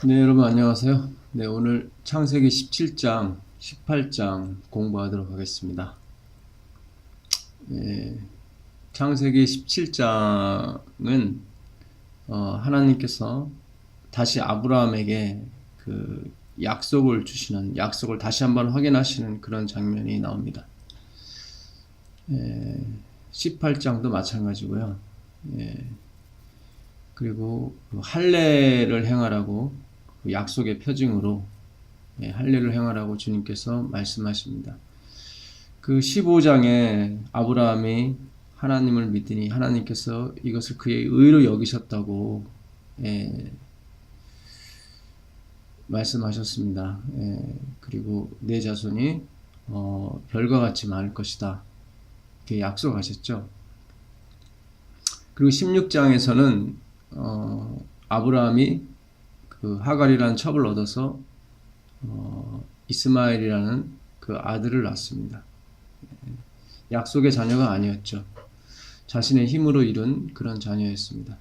네, 여러분 안녕하세요. 네, 오늘 창세기 17장, 18장 공부하도록 하겠습니다. 창세기 17장은 하나님께서 다시 아브라함에게 그 약속을 주시는, 약속을 다시 한번 확인하시는 그런 장면이 나옵니다. 18장도 마찬가지고요. 그리고 그 할례를 행하라고 그 약속의 표징으로 할례를 행하라고 주님께서 말씀하십니다. 그 15장에 아브라함이 하나님을 믿으니 하나님께서 이것을 그의 의로 여기셨다고 말씀하셨습니다. 그리고 내 자손이 별과 같이 많을 것이다. 이렇게 약속하셨죠. 그리고 16장에서는 아브라함이 그 하갈이라는 첩을 얻어서 이스마엘이라는 그 아들을 낳습니다. 약속의 자녀가 아니었죠. 자신의 힘으로 이룬 그런 자녀였습니다.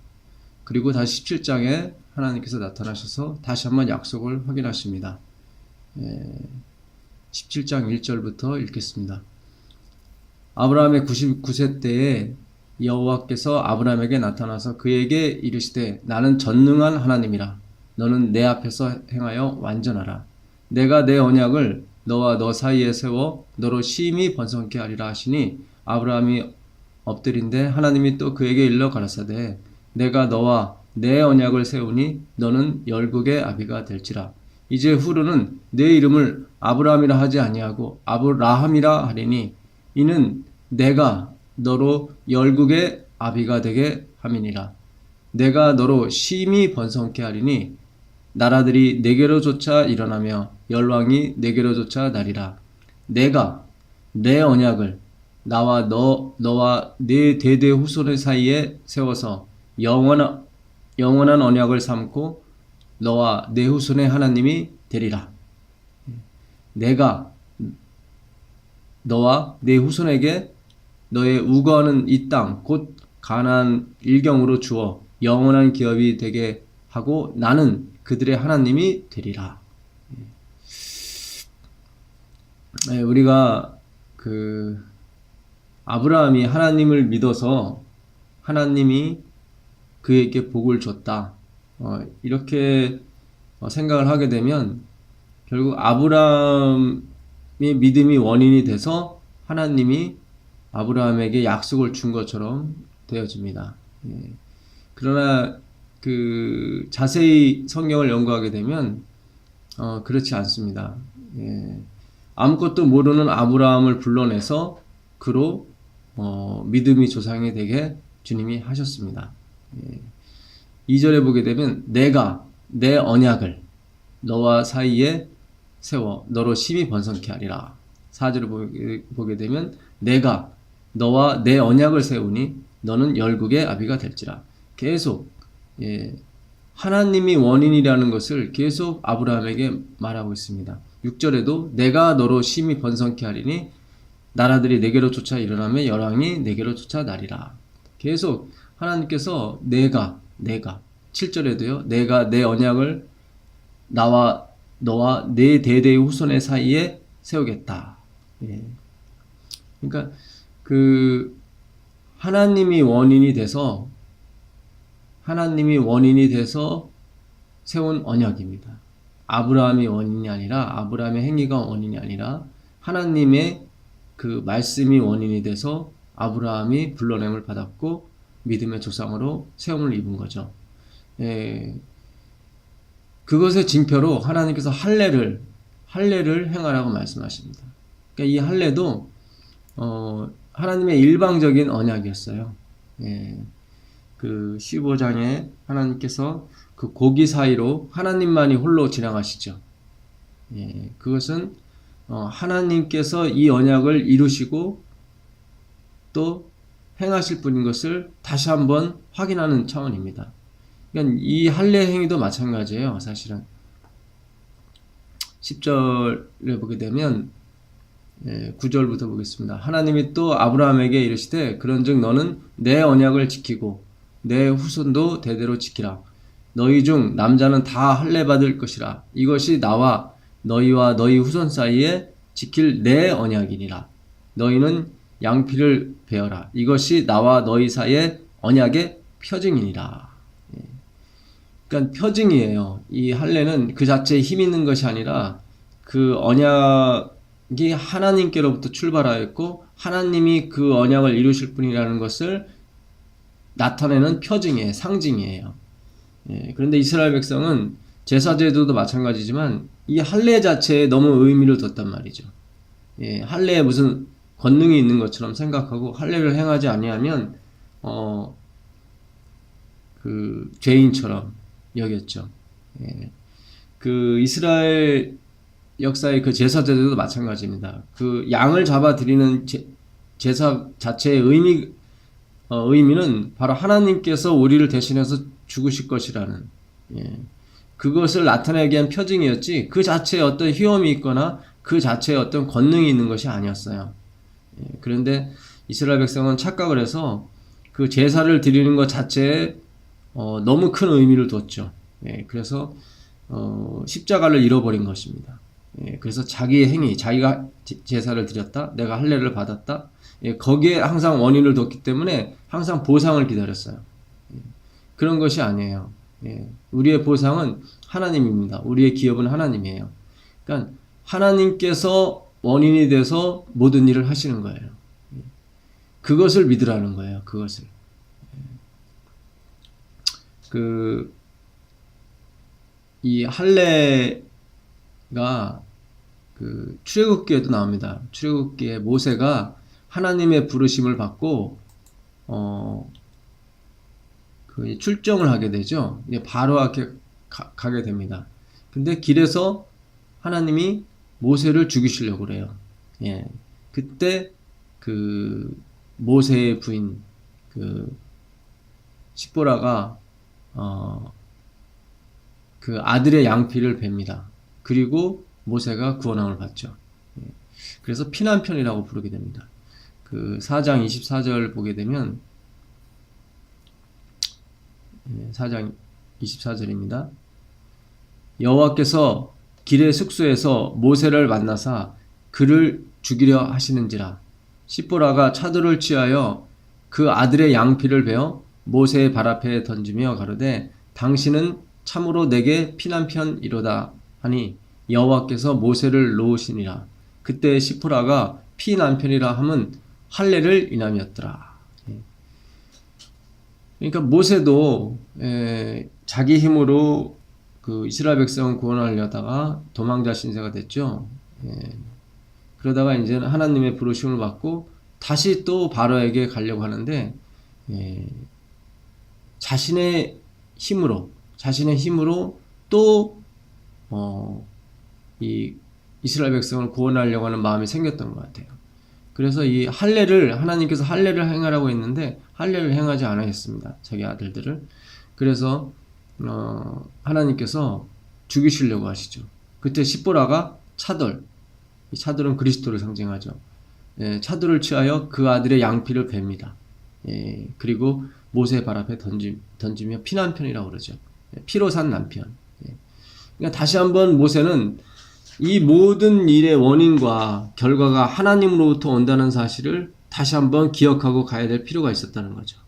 그리고 다시 17장에 하나님께서 나타나셔서 다시 한번 약속을 확인하십니다. 17장 1절부터 읽겠습니다. 아브라함의 99세 때에 여호와께서 아브라함에게 나타나서 그에게 이르시되 나는 전능한 하나님이라. 너는 내 앞에서 행하여 완전하라. 내가 내 언약을 너와 너 사이에 세워 너로 심히 번성케 하리라 하시니 아브라함이 엎드린데 하나님이 또 그에게 일러 가라사대 내가 너와 내 언약을 세우니 너는 열국의 아비가 될지라. 이제 후로는 내 이름을 아브라함이라 하지 아니하고 아브라함이라 하리니 이는 내가 너로 열국의 아비가 되게 함이니라. 내가 너로 심히 번성케 하리니 나라들이 내게로 쫓아 일어나며 열왕이 내게로 쫓아 나리라. 내가 내 언약을 나와 너와 네 대대 후손의 사이에 세워서 영원한 언약을 삼고 너와 내 후손의 하나님이 되리라. 내가 너와 네 후손에게 너의 우거하는 이 땅 곧 가나안 일경으로 주어 영원한 기업이 되게 하고 나는 그들의 하나님이 되리라. 우리가 그 아브라함이 하나님을 믿어서 하나님이 그에게 복을 줬다. 이렇게 생각을 하게 되면 결국 아브라함의 믿음이 원인이 돼서 하나님이 아브라함에게 약속을 준 것처럼 되어집니다. 그러나 그 자세히 성경을 연구하게 되면 그렇지 않습니다. 아무것도 모르는 아브라함을 불러내서 그로 믿음이 조상이 되게 주님이 하셨습니다. 2절에 보게 되면 내가 내 언약을 너와 사이에 세워 너로 심히 번성케 하리라. 4절을 보게 되면 내가 너와 내 언약을 세우니 너는 열국의 아비가 될지라. 계속 하나님이 원인이라는 것을 계속 아브라함에게 말하고 있습니다. 6절에도 내가 너로 심히 번성케 하리니 나라들이 내게로 쫓아 일어나며 열왕이 내게로 쫓아 나리라. 계속 하나님께서 내가 7절에도요. 내가 내 언약을 나와 너와 내 대대의 후손의 사이에 세우겠다. 그러니까 그 하나님이 원인이 돼서 세운 언약입니다. 아브라함이 원인이 아니라 아브라함의 행위가 원인이 아니라 하나님의 그 말씀이 원인이 돼서 아브라함이 불러냄을 받았고 믿음의 조상으로 세움을 입은 거죠. 그것의 징표로 하나님께서 할례를 행하라고 말씀하십니다. 그러니까 이 할례도 하나님의 일방적인 언약이었어요. 그 15장에 하나님께서 그 고기 사이로 하나님만이 홀로 지나가시죠. 그것은 하나님께서 이 언약을 이루시고 또 행하실 분인 것을 다시 한번 확인하는 차원입니다. 그러니까 이 할례 행위도 마찬가지예요. 사실은 10절에 보게 되면 9절부터 보겠습니다. 하나님이 또 아브라함에게 이르시되 그런즉 너는 내 언약을 지키고 내 후손도 대대로 지키라. 너희 중 남자는 다 할례 받을 것이라. 이것이 나와 너희와 너희 후손 사이에 지킬 내 언약이니라. 너희는 양피를 베어라. 이것이 나와 너희 사이의 언약의 표징이니라. 그러니까 표징이에요. 이 할례는 그 자체에 힘 있는 것이 아니라 그 언약이 하나님께로부터 출발하였고 하나님이 그 언약을 이루실 분이라는 것을 나타내는 표징이에요. 상징이에요. 그런데 이스라엘 백성은 제사제도도 마찬가지지만 이 할례 자체에 너무 의미를 뒀단 말이죠. 할례에 무슨 권능이 있는 것처럼 생각하고 할례를 행하지 아니하면 그 죄인처럼 여겼죠. 그 이스라엘 역사의 그 제사제도도 마찬가지입니다. 그 양을 잡아 드리는 제사 자체의 의미는 바로 하나님께서 우리를 대신해서 죽으실 것이라는 그것을 나타내기 위한 표징이었지 그 자체에 어떤 희염이 있거나 그 자체에 어떤 권능이 있는 것이 아니었어요. 그런데 이스라엘 백성은 착각을 해서 그 제사를 드리는 것 자체에 너무 큰 의미를 뒀죠. 그래서 십자가를 잃어버린 것입니다. 그래서 자기의 행위, 자기가 제사를 드렸다, 내가 할례를 받았다, 거기에 항상 원인을 뒀기 때문에 항상 보상을 기다렸어요. 그런 것이 아니에요. 우리의 보상은 하나님입니다. 우리의 기업은 하나님이에요. 그러니까 하나님께서 원인이 돼서 모든 일을 하시는 거예요. 그것을 믿으라는 거예요. 그것을. 이 할례가 그 출애굽기에도 나옵니다. 출애굽기에 모세가 하나님의 부르심을 받고 그 출정을 하게 되죠. 바로 앞에 가게 됩니다. 근데 길에서 하나님이 모세를 죽이시려고 그래요. 그때 그 모세의 부인 그 십보라가 그 아들의 양피를 뱀니다. 그리고 모세가 구원함을 받죠. 그래서 피난편이라고 부르게 됩니다. 그 4장 24절 보게 되면 4장 24절입니다. 여호와께서 길의 숙소에서 모세를 만나사 그를 죽이려 하시는지라. 십보라가 차도를 취하여 그 아들의 양피를 베어 모세의 발 앞에 던지며 가로되 당신은 참으로 내게 피난편이로다 하니 여호와께서 모세를 놓으시니라. 그때 십보라가 피난편이라 함은 할례를 인함이었더라. 그러니까 모세도 자기 힘으로 그 이스라엘 백성을 구원하려다가 도망자 신세가 됐죠. 그러다가 이제는 하나님의 부르심을 받고 다시 또 바로에게 가려고 하는데 자신의 힘으로 또 이 이스라엘 백성을 구원하려고 하는 마음이 생겼던 것 같아요. 그래서 이 할례를 하나님께서 할례를 행하라고 했는데 할례를 행하지 않았습니다. 자기 아들들을. 그래서 하나님께서 죽이시려고 하시죠. 그때 십보라가 차돌, 이 차돌은 그리스도를 상징하죠. 차돌을 취하여 그 아들의 양피를 뱀니다. 그리고 모세의 발 앞에 던지며 피난편이라고 그러죠. 피로 산 남편. 그러니까 다시 한번 모세는 이 모든 일의 원인과 결과가 하나님으로부터 온다는 사실을 다시 한번 기억하고 가야 될 필요가 있었다는 거죠.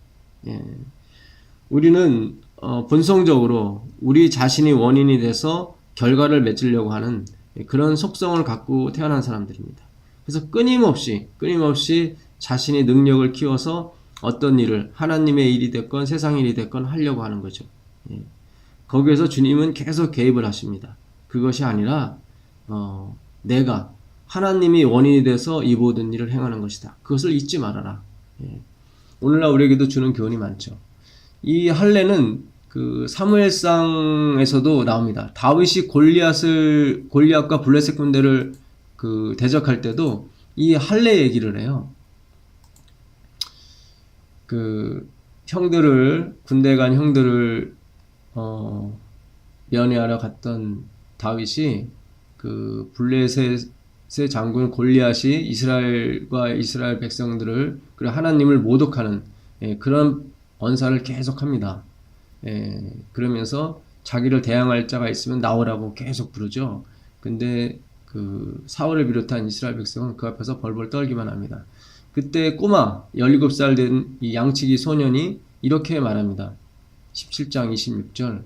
우리는 본성적으로 우리 자신이 원인이 돼서 결과를 맺으려고 하는 그런 속성을 갖고 태어난 사람들입니다. 그래서 끊임없이 자신이 능력을 키워서 어떤 일을 하나님의 일이 됐건 세상 일이 됐건 하려고 하는 거죠. 거기에서 주님은 계속 개입을 하십니다. 그것이 아니라 내가 하나님이 원인이 돼서 이 모든 일을 행하는 것이다. 그것을 잊지 말아라. 오늘날 우리에게도 주는 교훈이 많죠. 이 할례는 그 사무엘상에서도 나옵니다. 다윗이 골리앗과 블레셋 군대를 그 대적할 때도 이 할례 얘기를 해요. 그 군대에 간 형들을 면회하러 갔던 다윗이 그 블레셋의 장군 골리앗이 이스라엘 백성들을 그리고 하나님을 모독하는 그런 언사를 계속합니다. 그러면서 자기를 대항할 자가 있으면 나오라고 계속 부르죠. 근데 그 사울을 비롯한 이스라엘 백성은 그 앞에서 벌벌 떨기만 합니다. 그때 꼬마 17살 된 이 양치기 소년이 이렇게 말합니다. 17장 26절.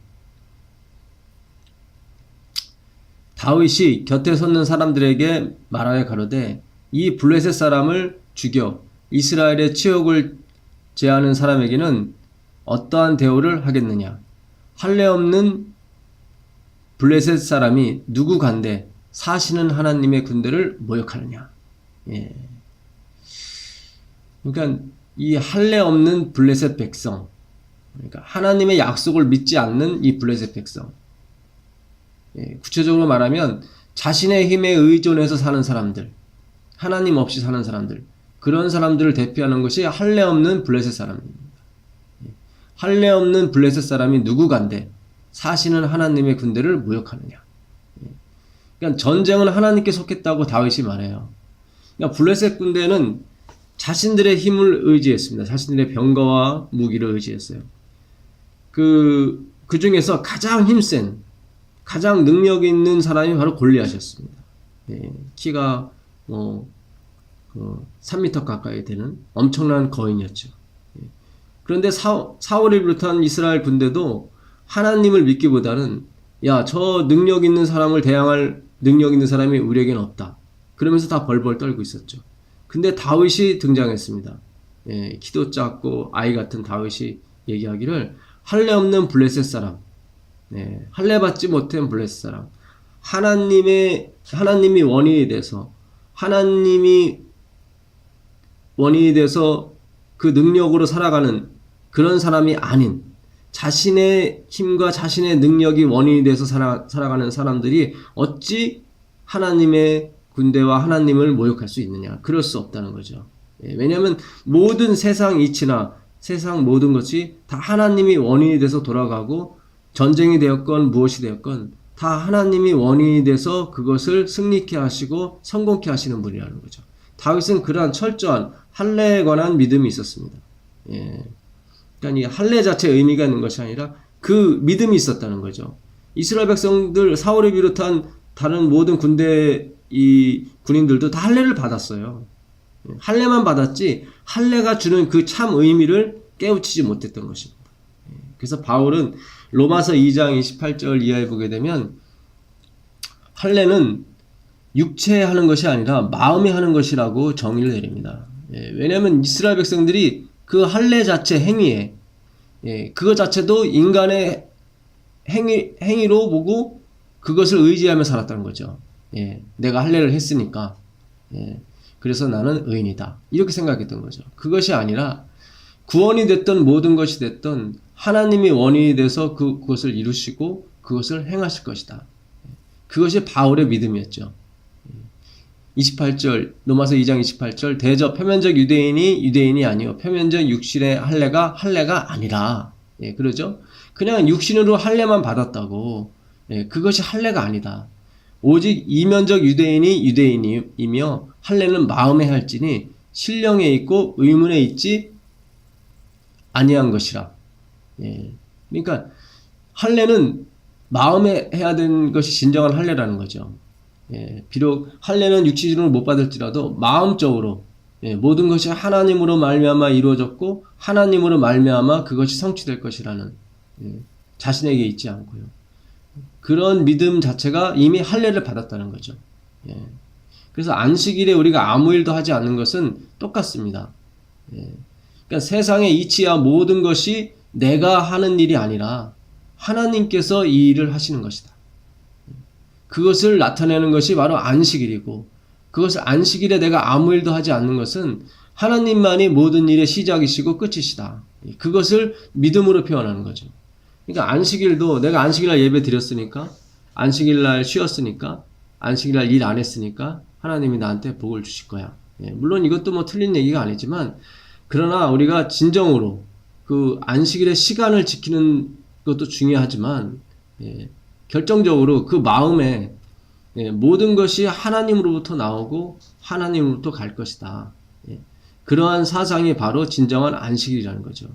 다윗이 곁에 섰는 사람들에게 말하여 가로되 이 블레셋 사람을 죽여 이스라엘의 치욕을 제하는 사람에게는 어떠한 대우를 하겠느냐. 할례 없는 블레셋 사람이 누구 간데 사시는 하나님의 군대를 모욕하느냐. 예. 그러니까 이 할례 없는 블레셋 백성, 그러니까 하나님의 약속을 믿지 않는 이 블레셋 백성, 구체적으로 말하면 자신의 힘에 의존해서 사는 사람들, 하나님 없이 사는 사람들, 그런 사람들을 대표하는 것이 할례 없는 블레셋 사람입니다. 할례 없는 블레셋 사람이 누구간데 사시는 하나님의 군대를 모욕하느냐. 그러니까 전쟁은 하나님께 속했다고 다윗이 말해요. 그러니까 블레셋 군대는 자신들의 힘을 의지했습니다. 자신들의 병거와 무기를 의지했어요. 그 중에서 가장 힘센, 가장 능력 있는 사람이 바로 골리앗이었습니다. 키가 3m 가까이 되는 엄청난 거인이었죠. 그런데 사울을 비롯한 이스라엘 군대도 하나님을 믿기보다는 야, 저 능력 있는 사람을 대항할 능력 있는 사람이 우리에겐 없다. 그러면서 다 벌벌 떨고 있었죠. 근데 다윗이 등장했습니다. 키도 작고 아이 같은 다윗이 얘기하기를 할례 없는 블레셋 사람, 할례 받지 못한 블레셋 사람, 하나님이 원인이 돼서 그 능력으로 살아가는 그런 사람이 아닌 자신의 힘과 자신의 능력이 원인이 돼서 살아가는 사람들이 어찌 하나님의 군대와 하나님을 모욕할 수 있느냐. 그럴 수 없다는 거죠. 왜냐하면 모든 세상 이치나 세상 모든 것이 다 하나님이 원인이 돼서 돌아가고 전쟁이 되었건 무엇이 되었건 다 하나님이 원인이 돼서 그것을 승리케 하시고 성공케 하시는 분이라는 거죠. 다윗은 그러한 철저한 할례에 관한 믿음이 있었습니다. 그러니까 이 할례 자체의 의미가 있는 것이 아니라 그 믿음이 있었다는 거죠. 이스라엘 백성들 사울을 비롯한 다른 모든 군대 이 군인들도 다 할례를 받았어요. 할례만 받았지 할례가 주는 그 참 의미를 깨우치지 못했던 것입니다. 그래서 바울은 로마서 2장 28절 이하에 보게 되면 할례는 육체에 하는 것이 아니라 마음에 하는 것이라고 정의를 내립니다. 왜냐하면 이스라엘 백성들이 그 할례 자체 행위에 그것 자체도 인간의 행위로 보고 그것을 의지하며 살았다는 거죠. 내가 할례를 했으니까 그래서 나는 의인이다 이렇게 생각했던 거죠. 그것이 아니라 구원이 됐던 모든 것이 됐던 하나님이 원인이 돼서 그것을 이루시고 그것을 행하실 것이다. 그것이 바울의 믿음이었죠. 28절 로마서 2장 28절 대저 표면적 유대인이 아니요 표면적 육신의 할례가 아니라 그러죠. 그냥 육신으로 할례만 받았다고 그것이 할례가 아니다. 오직 이면적 유대인이며 할례는 마음에 할지니 신령에 있고 의문에 있지 아니한 것이라. 그러니까 할례는 마음에 해야 되는 것이 진정한 할례라는 거죠. 비록 할례는 육체적으로 못 받을지라도 마음적으로 모든 것이 하나님으로 말미암아 이루어졌고 하나님으로 말미암아 그것이 성취될 것이라는 자신에게 있지 않고요. 그런 믿음 자체가 이미 할례를 받았다는 거죠. 그래서 안식일에 우리가 아무 일도 하지 않는 것은 똑같습니다. 그러니까 세상의 이치와 모든 것이 내가 하는 일이 아니라 하나님께서 이 일을 하시는 것이다. 그것을 나타내는 것이 바로 안식일이고 그것을 안식일에 내가 아무 일도 하지 않는 것은 하나님만이 모든 일의 시작이시고 끝이시다. 그것을 믿음으로 표현하는 거죠. 그러니까 안식일도 내가 안식일날 예배 드렸으니까 안식일날 쉬었으니까 안식일날 일 안 했으니까 하나님이 나한테 복을 주실 거야. 물론 이것도 뭐 틀린 얘기가 아니지만 그러나 우리가 진정으로 그 안식일의 시간을 지키는 것도 중요하지만 결정적으로 그 마음에 모든 것이 하나님으로부터 나오고 하나님으로부터 갈 것이다. 그러한 사상이 바로 진정한 안식일이라는 거죠.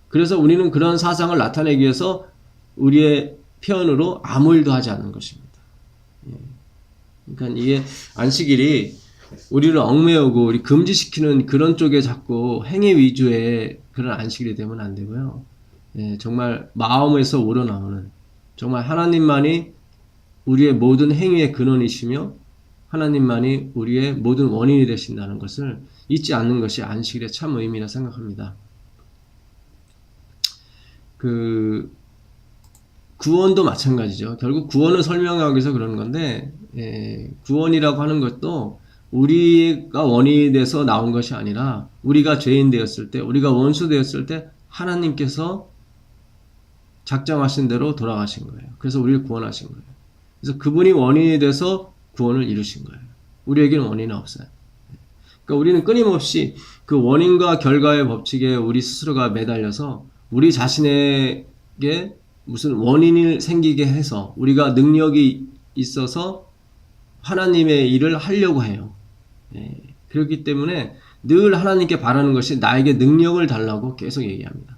그래서 우리는 그런 사상을 나타내기 위해서 우리의 표현으로 아무 일도 하지 않는 것입니다. 예. 그러니까 이게 안식일이 우리를 얽매우고 우리 금지시키는 그런 쪽에 자꾸 행위 위주의 그런 안식일이 되면 안 되고요. 예, 정말 마음에서 우러나오는 정말 하나님만이 우리의 모든 행위의 근원이시며 하나님만이 우리의 모든 원인이 되신다는 것을 잊지 않는 것이 안식일의 참 의미라 생각합니다. 그 구원도 마찬가지죠. 결국 구원을 설명하기 위해서 그러는 건데 구원이라고 하는 것도 우리가 원인이 돼서 나온 것이 아니라 우리가 죄인 되었을 때 우리가 원수 되었을 때 하나님께서 작정하신 대로 돌아가신 거예요. 그래서 우리를 구원하신 거예요. 그래서 그분이 원인이 돼서 구원을 이루신 거예요. 우리에게는 원인은 없어요. 그러니까 우리는 끊임없이 그 원인과 결과의 법칙에 우리 스스로가 매달려서 우리 자신에게 무슨 원인이 생기게 해서 우리가 능력이 있어서 하나님의 일을 하려고 해요. 그렇기 때문에 늘 하나님께 바라는 것이 나에게 능력을 달라고 계속 얘기합니다.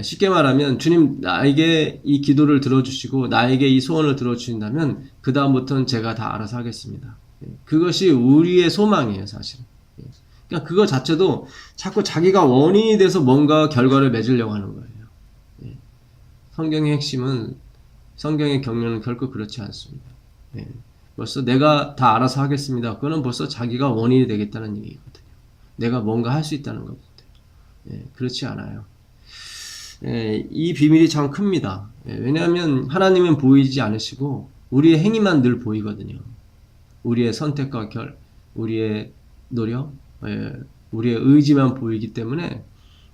쉽게 말하면 주님 나에게 이 기도를 들어주시고 나에게 이 소원을 들어주신다면 그 다음부터는 제가 다 알아서 하겠습니다. 그것이 우리의 소망이에요, 사실은. 그러니까 그거 자체도 자꾸 자기가 원인이 돼서 뭔가 결과를 맺으려고 하는 거예요. 성경의 핵심은 성경의 경륜은 결코 그렇지 않습니다. 벌써 내가 다 알아서 하겠습니다. 그거는 벌써 자기가 원인이 되겠다는 얘기거든요. 내가 뭔가 할 수 있다는 거거든요. 그렇지 않아요. 이 비밀이 참 큽니다. 왜냐하면 하나님은 보이지 않으시고 우리의 행위만 늘 보이거든요. 우리의 선택과 우리의 노력, 우리의 의지만 보이기 때문에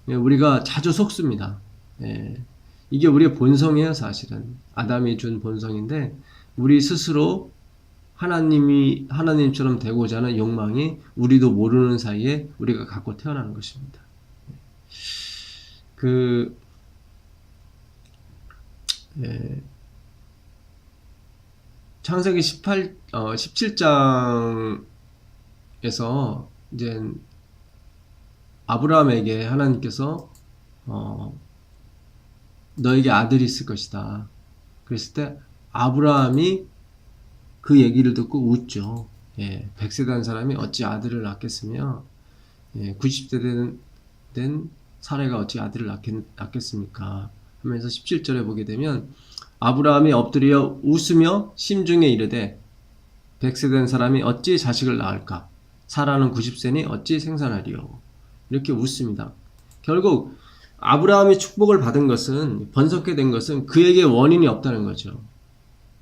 우리가 자주 속습니다. 이게 우리의 본성이에요, 사실은. 아담이 준 본성인데 우리 스스로 하나님처럼 되고자 하는 욕망이 우리도 모르는 사이에 우리가 갖고 태어나는 것입니다. 창세기 17장에서 이제 아브라함에게 하나님께서 너에게 아들이 있을 것이다. 그랬을 때 아브라함이 그 얘기를 듣고 웃죠. 100세 된 사람이 어찌 아들을 낳겠으며 90세 된 사례가 어찌 아들을 낳겠습니까? 하면서 17절에 보게 되면 아브라함이 엎드려 웃으며 심중에 이르되 100세 된 사람이 어찌 자식을 낳을까? 사라는 90세니 어찌 생산하리요? 이렇게 웃습니다. 결국 아브라함이 축복을 받은 것은 번성케 된 것은 그에게 원인이 없다는 거죠.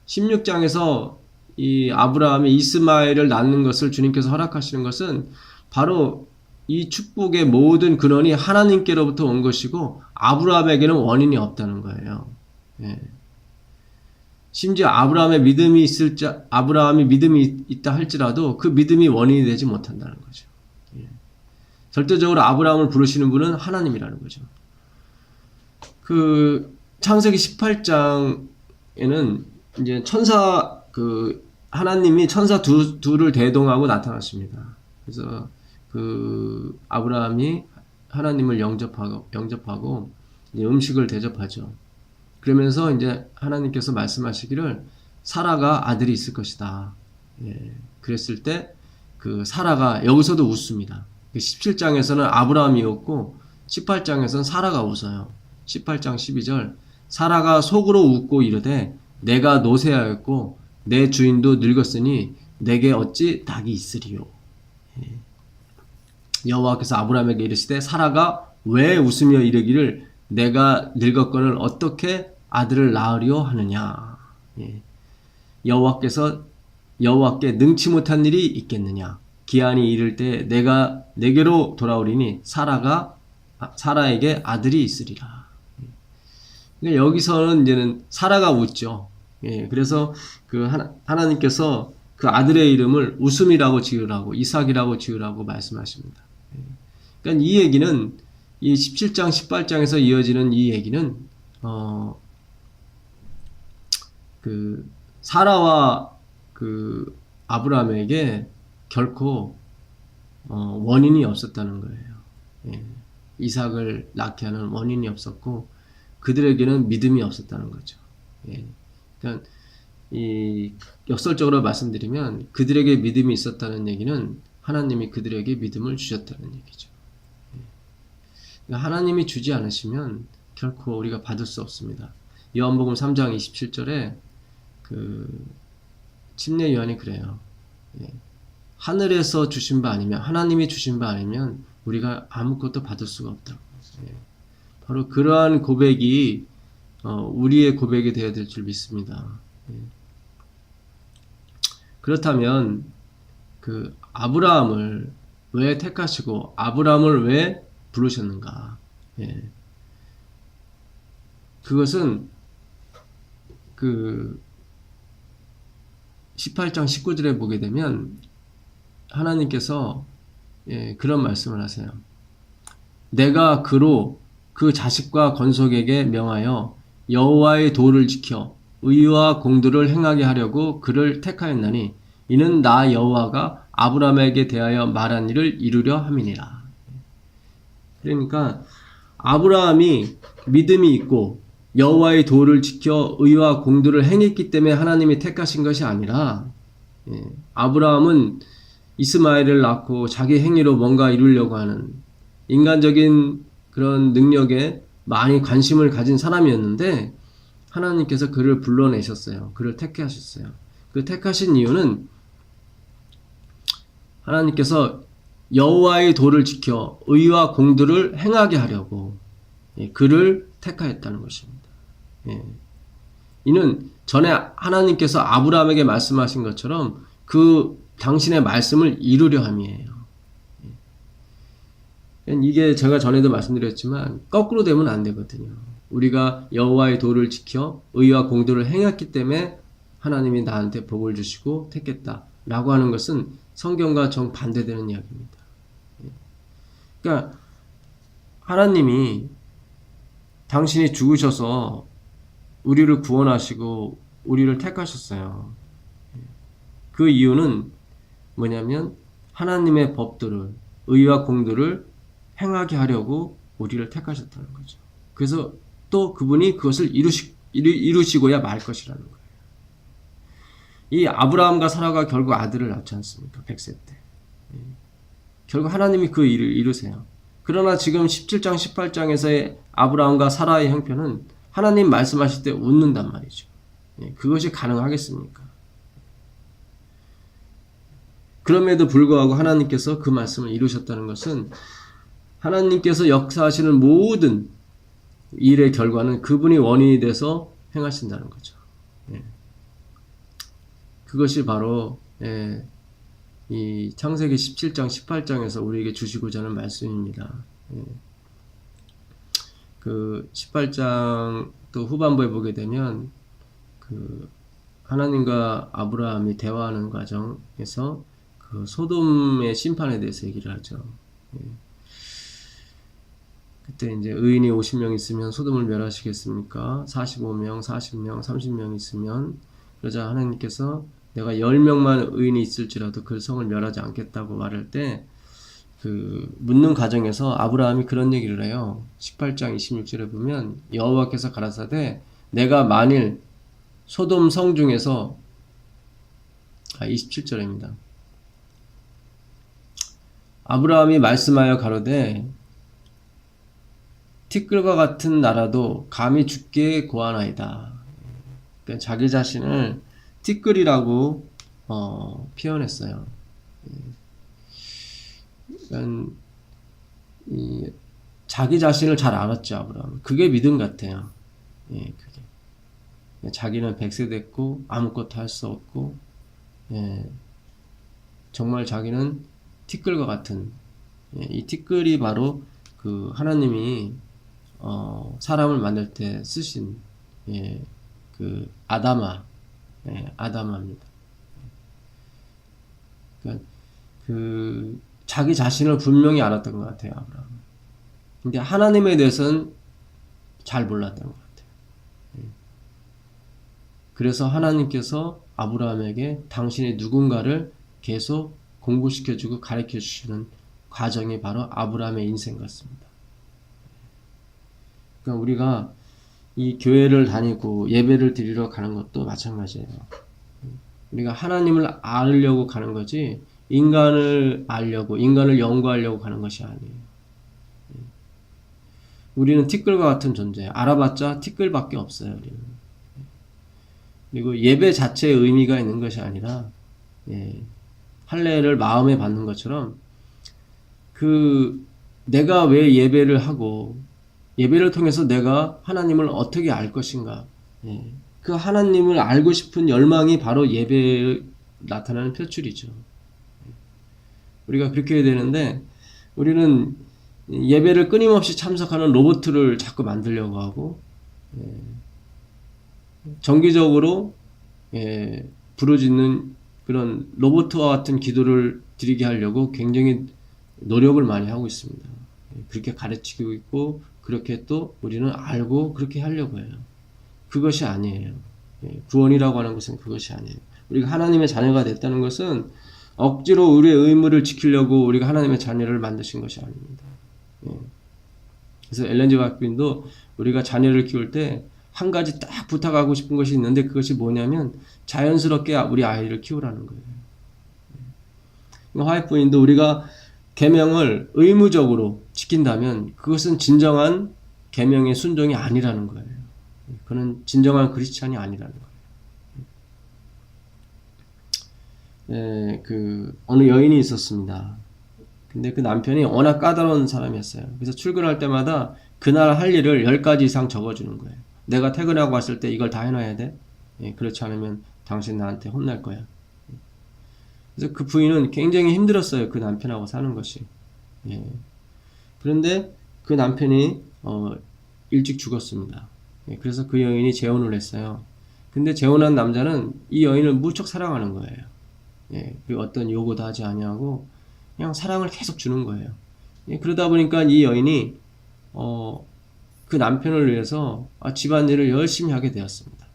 16장에서 이 아브라함이 이스마엘을 낳는 것을 주님께서 허락하시는 것은 바로 이 축복의 모든 근원이 하나님께로부터 온 것이고 아브라함에게는 원인이 없다는 거예요. 심지어 아브라함이 믿음이 있다 할지라도 그 믿음이 원인이 되지 못한다는 거죠. 절대적으로 아브라함을 부르시는 분은 하나님이라는 거죠. 그 창세기 18장에는 이제 하나님이 천사 둘을 대동하고 나타나십니다. 그래서 그 아브라함이 하나님을 영접하고 이제 음식을 대접하죠. 그러면서 이제 하나님께서 말씀하시기를 사라가 아들이 있을 것이다. 그랬을 때 그 사라가 여기서도 웃습니다. 17장에서는 아브라함이 웃고 18장에서는 사라가 웃어요. 18장 12절 사라가 속으로 웃고 이르되 내가 노쇠하였고 내 주인도 늙었으니 내게 어찌 닭이 있으리요. 여호와께서 아브라함에게 이르시되 사라가 왜 웃으며 이르기를 내가 늙었거늘 어떻게 아들을 낳으려 하느냐. 여호와께 능치 못한 일이 있겠느냐. 기한이 이를 때 내가 내게로 돌아오리니 사라에게 아들이 있으리라. 그러니까 여기서는 이제는 사라가 웃죠. 그래서 하나님께서 그 아들의 이름을 웃음이라고 지으라고 이삭이라고 지으라고 말씀하십니다. 그러니까 이 얘기는 이 17장 18장에서 이어지는 이 얘기는 그 사라와 그 아브라함에게 결코 원인이 없었다는 거예요. 이삭을 낳게 하는 원인이 없었고 그들에게는 믿음이 없었다는 거죠. 예. 그러니까 이 역설적으로 말씀드리면 그들에게 믿음이 있었다는 얘기는 하나님이 그들에게 믿음을 주셨다는 얘기죠. 예. 그러니까 하나님이 주지 않으시면 결코 우리가 받을 수 없습니다. 요한복음 3장 27절에 그 침례 요한이 그래요. 예. 하늘에서 주신 바 아니면 하나님이 주신 바 아니면 우리가 아무것도 받을 수가 없다고. 예. 바로 그러한 고백이 우리의 고백이 되어야 될 줄 믿습니다. 예. 그렇다면 그 아브라함을 왜 택하시고 아브라함을 왜 부르셨는가? 예. 그것은 그 18장 19절에 보게 되면 하나님께서 그런 말씀을 하세요. 내가 그로 그 자식과 건속에게 명하여 여호와의 도를 지켜 의와 공도를 행하게 하려고 그를 택하였나니 이는 나 여호와가 아브라함에게 대하여 말한 일을 이루려 함이니라. 그러니까 아브라함이 믿음이 있고 여호와의 도를 지켜 의와 공도를 행했기 때문에 하나님이 택하신 것이 아니라 아브라함은 이스마엘을 낳고 자기 행위로 뭔가 이루려고 하는 인간적인 그런 능력에 많이 관심을 가진 사람이었는데 하나님께서 그를 불러내셨어요. 그를 택하셨어요. 그 택하신 이유는 하나님께서 여호와의 도를 지켜 의와 공도를 행하게 하려고 그를 택하였다는 것입니다. 이는 전에 하나님께서 아브라함에게 말씀하신 것처럼 그 당신의 말씀을 이루려 함이에요. 이게 제가 전에도 말씀드렸지만 거꾸로 되면 안 되거든요. 우리가 여호와의 도를 지켜 의와 공도를 행했기 때문에 하나님이 나한테 복을 주시고 택했다라고 하는 것은 성경과 정반대되는 이야기입니다. 그러니까 하나님이 당신이 죽으셔서 우리를 구원하시고 우리를 택하셨어요. 그 이유는 뭐냐면 하나님의 법도를 의와 공도를 행하게 하려고 우리를 택하셨다는 거죠. 그래서 또 그분이 그것을 이루시고야 말 것이라는 거예요. 이 아브라함과 사라가 결국 아들을 낳지 않습니까? 100세 때. 결국 하나님이 그 일을 이루세요. 그러나 지금 17장 18장에서의 아브라함과 사라의 형편은 하나님 말씀하실 때 웃는단 말이죠. 그것이 가능하겠습니까? 그럼에도 불구하고 하나님께서 그 말씀을 이루셨다는 것은 하나님께서 역사하시는 모든 일의 결과는 그분이 원인이 돼서 행하신다는 거죠. 그것이 바로 이 창세기 17장 18장에서 우리에게 주시고자 하는 말씀입니다. 그 18장 또 후반부에 보게 되면 그 하나님과 아브라함이 대화하는 과정에서 그 소돔의 심판에 대해서 얘기를 하죠. 그때 이제 의인이 50명 있으면 소돔을 멸하시겠습니까? 45명, 40명, 30명 있으면 그러자 하나님께서 내가 10명만 의인이 있을지라도 그 성을 멸하지 않겠다고 말할 때 그 묻는 과정에서 아브라함이 그런 얘기를 해요. 18장 26절에 보면 여호와께서 가라사대 내가 만일 소돔 성 중에서 27절입니다. 아브라함이 말씀하여 가로되 티끌과 같은 나라도 감히 죽게 고하나이다. 그러니까 자기 자신을 티끌이라고 표현했어요. 그러니까 자기 자신을 잘 알았죠, 아브라함. 그게 믿음 같아요. 그게. 자기는 100세 됐고 아무것도 할 수 없고 정말 자기는 티끌과 같은 이 티끌이 바로 그 하나님이 사람을 만들 때 쓰신 그 아담아입니다. 그러니까 그 자기 자신을 분명히 알았던 것 같아요, 아브라함. 근데 하나님에 대해서는 잘 몰랐던 것 같아요. 그래서 하나님께서 아브라함에게 당신이 누군가를 계속 공부시켜주고 가르쳐주시는 과정이 바로 아브라함의 인생 같습니다. 그러니까 우리가 이 교회를 다니고 예배를 드리러 가는 것도 마찬가지예요. 우리가 하나님을 알려고 가는 거지 인간을 알려고, 인간을 연구하려고 가는 것이 아니에요. 우리는 티끌과 같은 존재예요. 알아봤자 티끌밖에 없어요. 우리는. 그리고 예배 자체에 의미가 있는 것이 아니라 할례를 마음에 받는 것처럼 내가 왜 예배를 하고 예배를 통해서 내가 하나님을 어떻게 알 것인가, 그 하나님을 알고 싶은 열망이 바로 예배에 나타나는 표출이죠. 우리가 그렇게 해야 되는데 우리는 예배를 끊임없이 참석하는 로봇을 자꾸 만들려고 하고 정기적으로 부르짖는 그런 로봇과 같은 기도를 드리게 하려고 굉장히 노력을 많이 하고 있습니다. 그렇게 가르치고 있고 그렇게 또 우리는 알고 그렇게 하려고 해요. 그것이 아니에요. 구원이라고 하는 것은 그것이 아니에요. 우리가 하나님의 자녀가 됐다는 것은 억지로 우리의 의무를 지키려고 우리가 하나님의 자녀를 만드신 것이 아닙니다. 그래서 엘렌 G 박사님도 우리가 자녀를 키울 때 한 가지 딱 부탁하고 싶은 것이 있는데 그것이 뭐냐면 자연스럽게 우리 아이를 키우라는 거예요. 화이트 부인도 우리가 계명을 의무적으로 지킨다면 그것은 진정한 계명의 순종이 아니라는 거예요. 그는 진정한 크리스찬이 아니라는 거예요. 어느 여인이 있었습니다. 근데 그 남편이 워낙 까다로운 사람이었어요. 그래서 출근할 때마다 그날 할 일을 10가지 이상 적어주는 거예요. 내가 퇴근하고 왔을 때 이걸 다 해놔야 돼. 그렇지 않으면 당신 나한테 혼날 거야. 그래서 그 부인은 굉장히 힘들었어요. 그 남편하고 사는 것이. 그런데 그 남편이 일찍 죽었습니다. 그래서 그 여인이 재혼을 했어요. 근데 재혼한 남자는 이 여인을 무척 사랑하는 거예요. 그리고 어떤 요구도 하지 아니하고 그냥 사랑을 계속 주는 거예요. 그러다 보니까 이 여인이 그 남편을 위해서 집안일을 열심히 하게 되었습니다.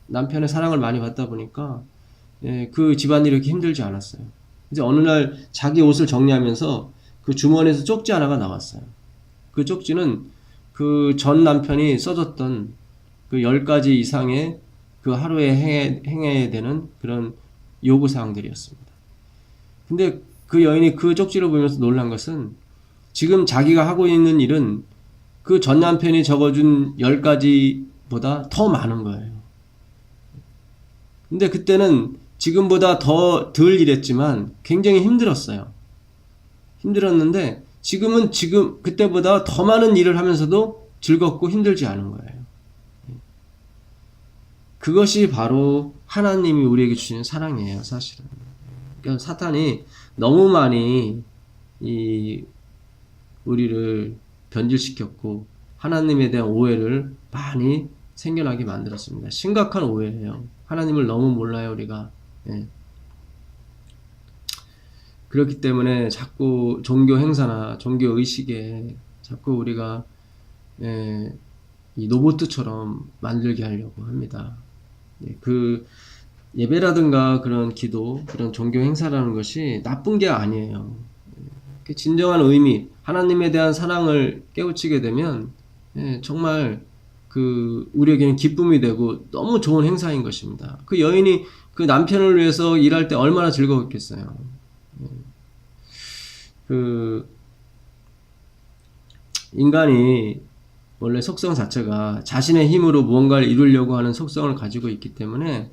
남편의 사랑을 많이 받다 보니까 그 집안일이 이렇게 힘들지 않았어요. 이제 어느 날 자기 옷을 정리하면서 그 주머니에서 쪽지 하나가 나왔어요. 그 쪽지는 그 전 남편이 써줬던 그 10가지 이상의 그 하루에 행해야 되는 그런 요구사항들이었습니다. 근데 그 여인이 그 쪽지를 보면서 놀란 것은 지금 자기가 하고 있는 일은 그 전 남편이 적어준 10가지보다 더 많은 거예요. 근데 그때는 지금보다 더 덜 일했지만 굉장히 힘들었어요. 힘들었는데 지금은 그때보다 더 많은 일을 하면서도 즐겁고 힘들지 않은 거예요. 그것이 바로 하나님이 우리에게 주시는 사랑이에요, 사실은. 그러니까 사탄이 너무 많이 우리를 변질시켰고 하나님에 대한 오해를 많이 생겨나게 만들었습니다. 심각한 오해예요. 하나님을 너무 몰라요, 우리가. 그렇기 때문에 자꾸 종교 행사나 종교 의식에 자꾸 우리가 이 로봇처럼 만들게 하려고 합니다. 그 예배라든가 그런 기도, 그런 종교 행사라는 것이 나쁜 게 아니에요. 진정한 의미, 하나님에 대한 사랑을 깨우치게 되면 정말 우리에게는 기쁨이 되고 너무 좋은 행사인 것입니다. 그 여인이 그 남편을 위해서 일할 때 얼마나 즐거웠겠어요. 인간이 원래 속성 자체가 자신의 힘으로 무언가를 이루려고 하는 속성을 가지고 있기 때문에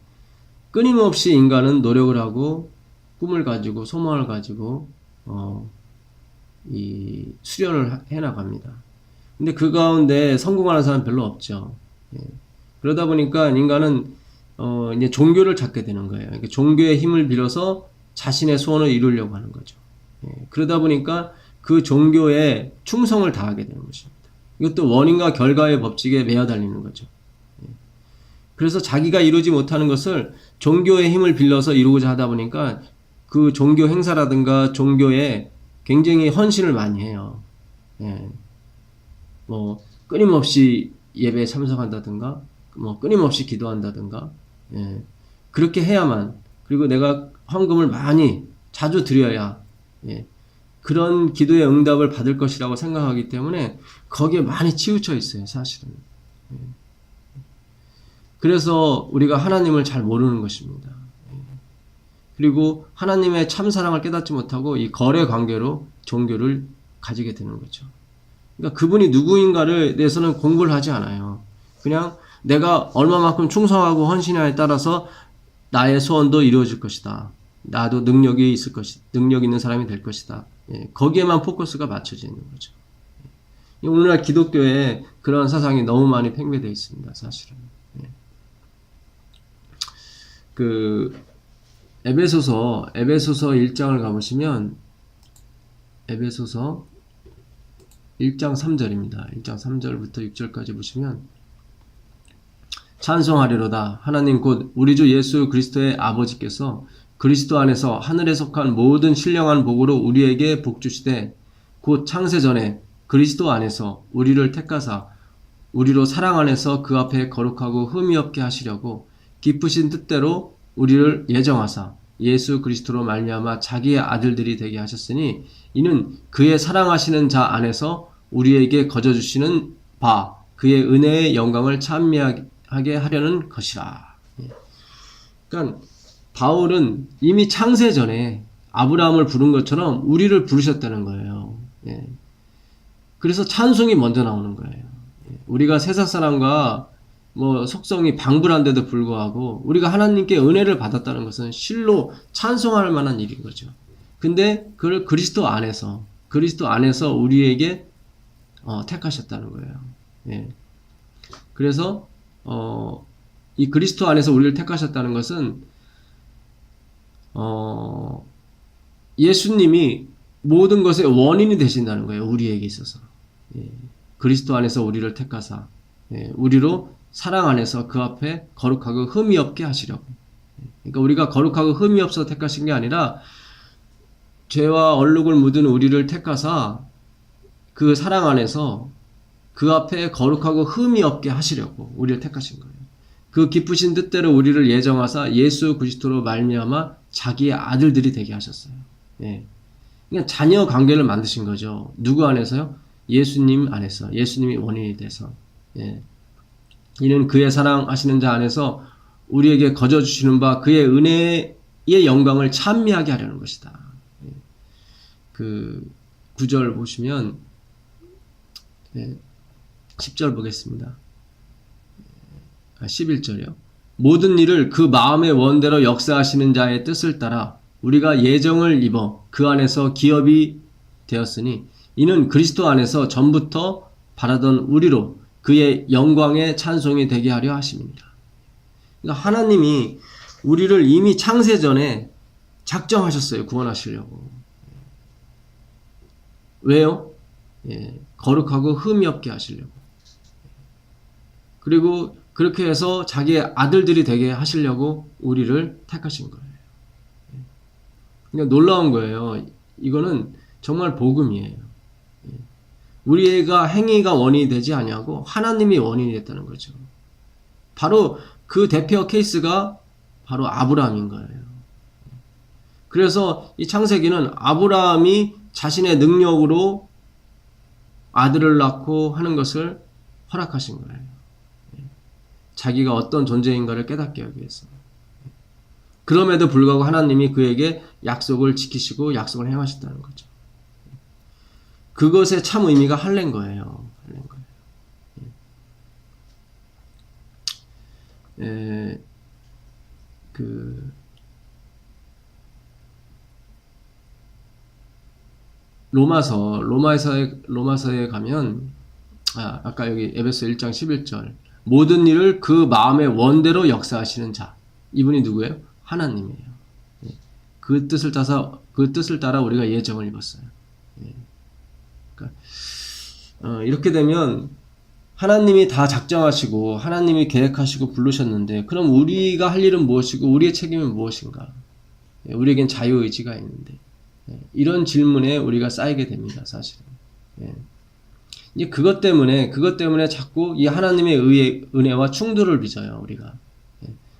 끊임없이 인간은 노력을 하고 꿈을 가지고 소망을 가지고 수련을 해나갑니다. 근데 그 가운데 성공하는 사람 별로 없죠. 그러다 보니까 인간은 이제 종교를 찾게 되는 거예요. 그러니까 종교의 힘을 빌어서 자신의 소원을 이루려고 하는 거죠. 그러다 보니까 그 종교에 충성을 다하게 되는 것입니다. 이것도 원인과 결과의 법칙에 매어달리는 거죠. 그래서 자기가 이루지 못하는 것을 종교의 힘을 빌려서 이루고자 하다 보니까 그 종교 행사라든가 종교에 굉장히 헌신을 많이 해요. 끊임없이 예배에 참석한다든가, 끊임없이 기도한다든가, 그렇게 해야만, 그리고 내가 헌금을 많이 자주 드려야, 그런 기도의 응답을 받을 것이라고 생각하기 때문에 거기에 많이 치우쳐 있어요, 사실은. 그래서 우리가 하나님을 잘 모르는 것입니다. 그리고 하나님의 참사랑을 깨닫지 못하고 이 거래 관계로 종교를 가지게 되는 거죠. 그러니까 그분이 누구인가를 대해서는 공부를 하지 않아요. 그냥 내가 얼마만큼 충성하고 헌신하에 따라서 나의 소원도 이루어질 것이다. 나도 능력이 있을 것이다. 능력 있는 사람이 될 것이다. 거기에만 포커스가 맞춰져 있는 거죠. 오늘날 기독교에 그런 사상이 너무 많이 팽배되어 있습니다. 사실은. 에베소서 1장을 가보시면 에베소서 1장 3절입니다. 1장 3절부터 6절까지 보시면 찬송하리로다. 하나님 곧 우리 주 예수 그리스도의 아버지께서 그리스도 안에서 하늘에 속한 모든 신령한 복으로 우리에게 복 주시되 곧 창세전에 그리스도 안에서 우리를 택하사 우리로 사랑 안에서 그 앞에 거룩하고 흠이 없게 하시려고 기쁘신 뜻대로 우리를 예정하사 예수 그리스도로 말미암아 자기의 아들들이 되게 하셨으니 이는 그의 사랑하시는 자 안에서 우리에게 거저 주시는 바 그의 은혜의 영광을 찬미하게 하려는 것이라. 그러니까 바울은 이미 창세 전에 아브라함을 부른 것처럼 우리를 부르셨다는 거예요. 그래서 찬송이 먼저 나오는 거예요. 우리가 세상 사람과 속성이 방불한데도 불구하고 우리가 하나님께 은혜를 받았다는 것은 실로 찬송할 만한 일인 거죠. 근데 그걸 그리스도 안에서 우리에게 택하셨다는 거예요. 그래서 이 그리스도 안에서 우리를 택하셨다는 것은 예수님이 모든 것의 원인이 되신다는 거예요. 우리에게 있어서. 그리스도 안에서 우리를 택하사 우리로 사랑 안에서 그 앞에 거룩하고 흠이 없게 하시려고. 그러니까 우리가 거룩하고 흠이 없어 택하신 게 아니라 죄와 얼룩을 묻은 우리를 택하사 그 사랑 안에서 그 앞에 거룩하고 흠이 없게 하시려고 우리를 택하신 거예요. 그 기쁘신 뜻대로 우리를 예정하사 예수 그리스도로 말미암아 자기의 아들들이 되게 하셨어요. 그러니까 자녀 관계를 만드신 거죠. 누구 안에서요? 예수님 안에서. 예수님이 원인이 돼서. 이는 그의 사랑하시는 자 안에서 우리에게 거저 주시는 바 그의 은혜의 영광을 찬미하게 하려는 것이다. 그 9절 보시면 10절 보겠습니다. 11절이요. 모든 일을 그 마음의 원대로 역사하시는 자의 뜻을 따라 우리가 예정을 입어 그 안에서 기업이 되었으니 이는 그리스도 안에서 전부터 바라던 우리로 그의 영광의 찬송이 되게 하려 하심입니다. 그러니까 하나님이 우리를 이미 창세전에 작정하셨어요. 구원하시려고. 왜요? 거룩하고 흠이 없게 하시려고. 그리고 그렇게 해서 자기의 아들들이 되게 하시려고 우리를 택하신 거예요. 그러니까 놀라운 거예요. 이거는 정말 복음이에요. 우리가 행위가 원인이 되지 아니하고 하나님이 원인이 됐다는 거죠. 바로 그 대표 케이스가 바로 아브라함인 거예요. 그래서 이 창세기는 아브라함이 자신의 능력으로 아들을 낳고 하는 것을 허락하신 거예요. 자기가 어떤 존재인가를 깨닫게 하기 위해서. 그럼에도 불구하고 하나님이 그에게 약속을 지키시고 약속을 행하셨다는 거죠. 그것의 참 의미가 할례인 거예요. 로마서에 가면 아까 여기 에베소 1장 11절 모든 일을 그 마음의 원대로 역사하시는 자 이분이 누구예요? 하나님이에요. 그 뜻을 따라 우리가 예정을 입었어요. 그러니까 이렇게 되면 하나님이 다 작정하시고 하나님이 계획하시고 부르셨는데 그럼 우리가 할 일은 무엇이고 우리의 책임은 무엇인가? 우리에겐 자유의지가 있는데 이런 질문에 우리가 쌓이게 됩니다. 사실은. 이제 그것 때문에 자꾸 이 하나님의 은혜와 충돌을 빚어요. 우리가.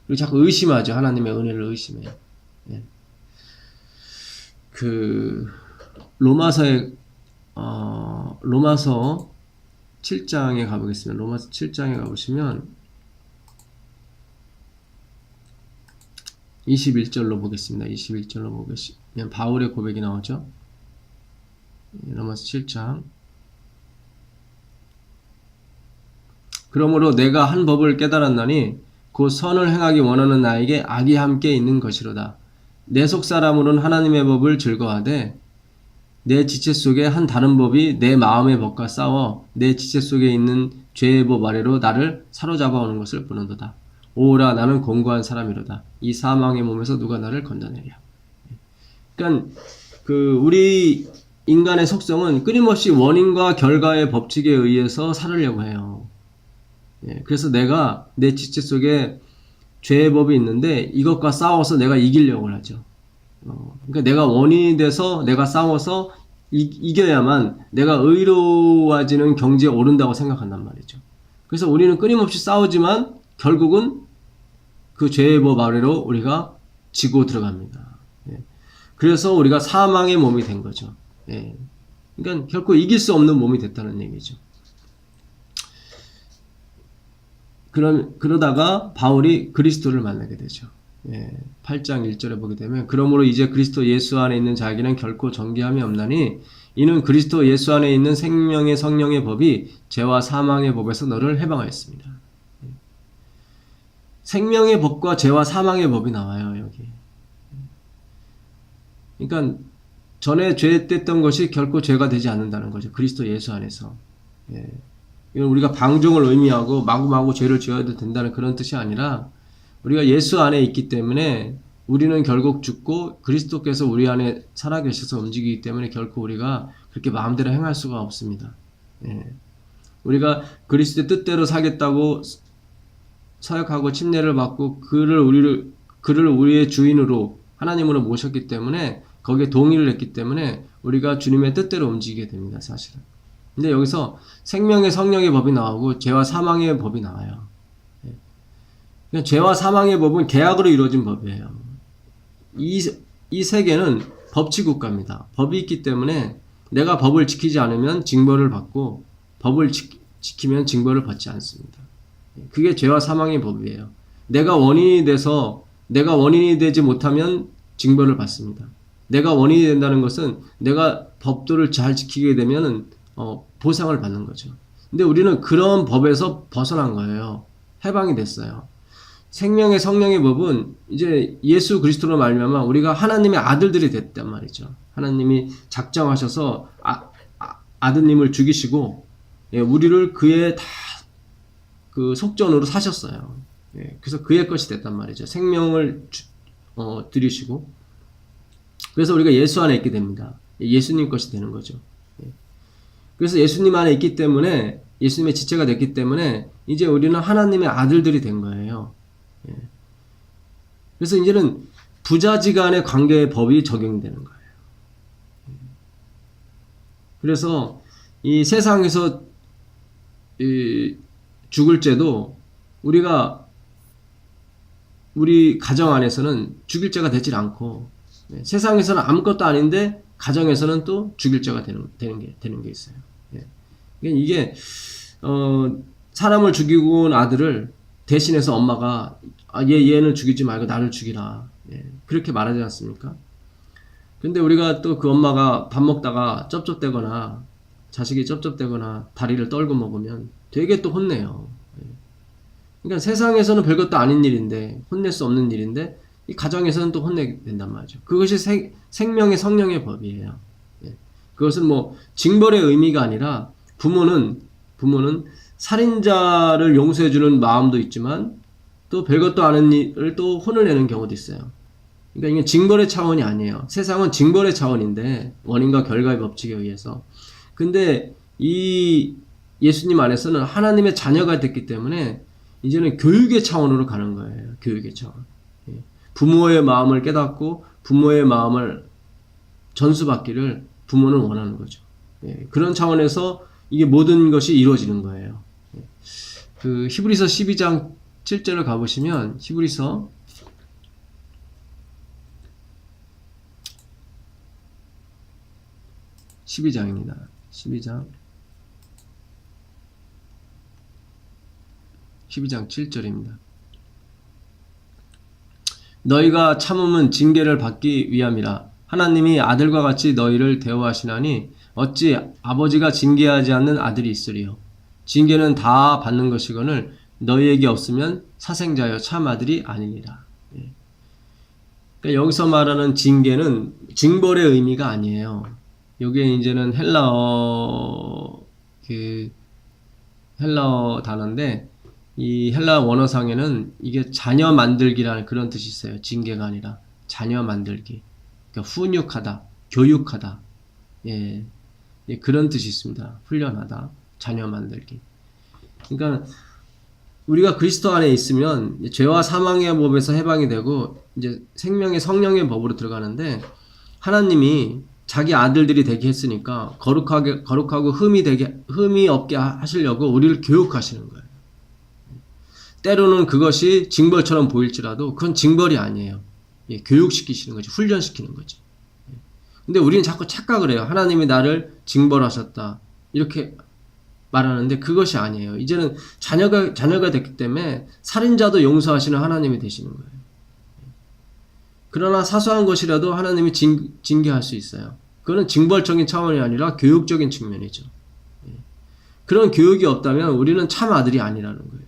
그리고 자꾸 의심하죠. 하나님의 은혜를 의심해요. 로마서 7장에 가보겠습니다. 로마서 7장에 가보시면 21절로 보겠습니다. 21절로 보시면 바울의 고백이 나오죠. 로마서 7장. 그러므로 내가 한 법을 깨달았나니 곧 선을 행하기 원하는 나에게 악이 함께 있는 것이로다. 내 속사람으로는 하나님의 법을 즐거워하되 내 지체 속에 한 다른 법이 내 마음의 법과 싸워 내 지체 속에 있는 죄의 법 아래로 나를 사로잡아 오는 것을 보는도다. 오라 나는 공고한 사람이로다. 이 사망의 몸에서 누가 나를 건져내랴. 그러니까 우리 인간의 속성은 끊임없이 원인과 결과의 법칙에 의해서 살으려고 해요. 그래서 내가 내 지체 속에 죄의 법이 있는데 이것과 싸워서 내가 이기려고 하죠. 그러니까 내가 원인이 돼서 내가 싸워서 이겨야만 내가 의로워지는 경지에 오른다고 생각한단 말이죠. 그래서 우리는 끊임없이 싸우지만 결국은 그 죄의 법 아래로 우리가 지고 들어갑니다. 그래서 우리가 사망의 몸이 된 거죠. 그러니까 결코 이길 수 없는 몸이 됐다는 얘기죠. 그러다가 바울이 그리스도를 만나게 되죠. 8장 1절에 보게 되면 그러므로 이제 그리스도 예수 안에 있는 자에게는 결코 정죄함이 없나니 이는 그리스도 예수 안에 있는 생명의 성령의 법이 죄와 사망의 법에서 너를 해방하였습니다. 생명의 법과 죄와 사망의 법이 나와요, 여기. 그러니까 전에 죄됐던 것이 결코 죄가 되지 않는다는 거죠. 그리스도 예수 안에서. 이건 우리가 방종을 의미하고 마구마구 죄를 지어도 된다는 그런 뜻이 아니라 우리가 예수 안에 있기 때문에 우리는 결국 죽고 그리스도께서 우리 안에 살아계셔서 움직이기 때문에 결코 우리가 그렇게 마음대로 행할 수가 없습니다. 우리가 그리스도의 뜻대로 살겠다고 서약하고 침례를 받고 그를 우리의 주인으로 하나님으로 모셨기 때문에 거기에 동의를 했기 때문에 우리가 주님의 뜻대로 움직이게 됩니다. 사실은. 근데 여기서 생명의 성령의 법이 나오고 죄와 사망의 법이 나와요. 죄와 사망의 법은 계약으로 이루어진 법이에요. 이 세계는 법치국가입니다. 법이 있기 때문에 내가 법을 지키지 않으면 징벌을 받고 법을 지키면 징벌을 받지 않습니다. 그게 죄와 사망의 법이에요. 내가 원인이 되지 못하면 징벌을 받습니다. 내가 원인이 된다는 것은 내가 법도를 잘 지키게 되면 보상을 받는 거죠. 근데 우리는 그런 법에서 벗어난 거예요. 해방이 됐어요. 생명의 성령의 법은 이제 예수 그리스도로 말미암아 우리가 하나님의 아들들이 됐단 말이죠. 하나님이 작정하셔서 아드님을 죽이시고 우리를 그의 다 그 속전으로 사셨어요. 그래서 그의 것이 됐단 말이죠. 생명을 드리시고 그래서 우리가 예수 안에 있게 됩니다. 예수님 것이 되는 거죠. 그래서 예수님 안에 있기 때문에 예수님의 지체가 됐기 때문에 이제 우리는 하나님의 아들들이 된 거예요. 그래서 이제는 부자지간의 관계의 법이 적용되는 거예요. 그래서 이 세상에서 죽을 죄도 우리 가정 안에서는 죽일 죄가 되질 않고 세상에서는 아무것도 아닌데 가정에서는 또 죽일 죄가 되는 게 있어요. 이게 사람을 죽이고 온 아들을 대신해서 엄마가 얘는 죽이지 말고 나를 죽이라 그렇게 말하지 않습니까? 근데 우리가 또 그 엄마가 밥 먹다가 쩝쩝대거나 자식이 쩝쩝대거나 다리를 떨고 먹으면 되게 또 혼내요. 그러니까 세상에서는 별것도 아닌 일인데 혼낼 수 없는 일인데 이 가정에서는 또 혼내게 된단 말이죠. 그것이 생명의 성령의 법이에요. 그것은 뭐 징벌의 의미가 아니라 부모는 살인자를 용서해주는 마음도 있지만 또 별것도 아닌 일을 또 혼을 내는 경우도 있어요. 그러니까 이게 징벌의 차원이 아니에요. 세상은 징벌의 차원인데 원인과 결과의 법칙에 의해서. 근데 이 예수님 안에서는 하나님의 자녀가 됐기 때문에 이제는 교육의 차원으로 가는 거예요. 교육의 차원. 부모의 마음을 깨닫고 부모의 마음을 전수받기를 부모는 원하는 거죠. 그런 차원에서 이게 모든 것이 이루어지는 거예요. 그 히브리서 12장 7절을 가보시면 히브리서 12장입니다. 12장 7절입니다. 너희가 참음은 징계를 받기 위함이라. 하나님이 아들과 같이 너희를 대우하시나니 어찌 아버지가 징계하지 않는 아들이 있으리요. 징계는 다 받는 것이거늘 너희에게 없으면 사생자여 참 아들이 아니니라. 그러니까 여기서 말하는 징계는 징벌의 의미가 아니에요. 여기에 이제는 헬라어 단어인데, 이 헬라 원어상에는 이게 자녀 만들기라는 그런 뜻이 있어요. 징계가 아니라 자녀 만들기. 그러니까 훈육하다, 교육하다. 예, 그런 뜻이 있습니다. 훈련하다, 자녀 만들기. 그러니까 우리가 그리스도 안에 있으면 죄와 사망의 법에서 해방이 되고 이제 생명의 성령의 법으로 들어가는데, 하나님이 자기 아들들이 되게 했으니까 거룩하고 흠이 없게 하시려고 우리를 교육하시는 거예요. 때로는 그것이 징벌처럼 보일지라도 그건 징벌이 아니에요. 교육시키시는 거지, 훈련시키는 거지. 근데 우리는 자꾸 착각을 해요. 하나님이 나를 징벌하셨다, 이렇게 말하는데 그것이 아니에요. 이제는 자녀가 됐기 때문에 살인자도 용서하시는 하나님이 되시는 거예요. 그러나 사소한 것이라도 하나님이 징계할 수 있어요. 그거는 징벌적인 차원이 아니라 교육적인 측면이죠. 그런 교육이 없다면 우리는 참 아들이 아니라는 거예요.